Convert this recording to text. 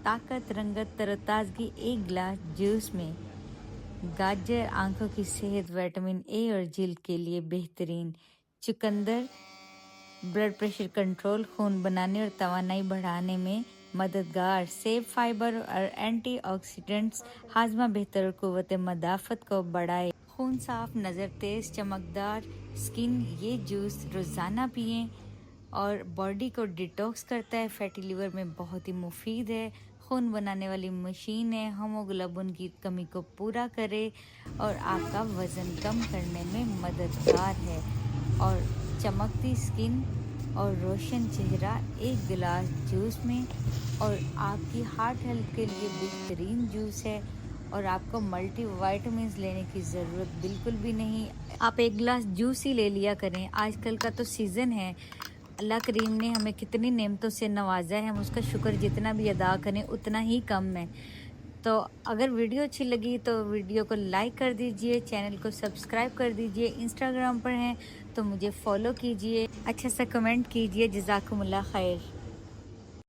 طاقت، رنگت، تروتازگی ایک گلاس جوس میں۔ گاجر آنکھوں کی صحت، وٹامن اے اور جلد کے لیے بہترین۔ چقندر بلڈ پریشر کنٹرول، خون بنانے اور توانائی بڑھانے میں مددگار۔ سیب فائبر اور اینٹی آکسیڈنٹس، ہاضمہ بہتر اور قوت مدافعت کو بڑھائے۔ خون صاف، نظر تیز، چمکدار سکن۔ یہ جوس روزانہ پئیں اور باڈی کو ڈیٹاکس کرتا ہے، فیٹی لیور میں بہت ہی مفید ہے، خون بنانے والی مشین ہے، ہیموگلوبن کی کمی کو پورا کرے اور آپ کا وزن کم کرنے میں مددگار ہے۔ اور چمکتی سکن اور روشن چہرہ ایک گلاس جوس میں، اور آپ کی ہارٹ ہیلتھ کے لیے بہترین جوس ہے، اور آپ کو ملٹی وائٹامنز لینے کی ضرورت بالکل بھی نہیں۔ آپ ایک گلاس جوس ہی لے لیا کریں۔ آج کل کا تو سیزن ہے، اللہ کریم نے ہمیں کتنی نعمتوں سے نوازا ہے، ہم اس کا شکر جتنا بھی ادا کریں اتنا ہی کم ہے۔ تو اگر ویڈیو اچھی لگی تو ویڈیو کو لائک کر دیجئے، چینل کو سبسکرائب کر دیجئے، انسٹاگرام پر ہیں تو مجھے فالو کیجئے، اچھا سا کمنٹ کیجئے۔ جزاکم اللہ خیر۔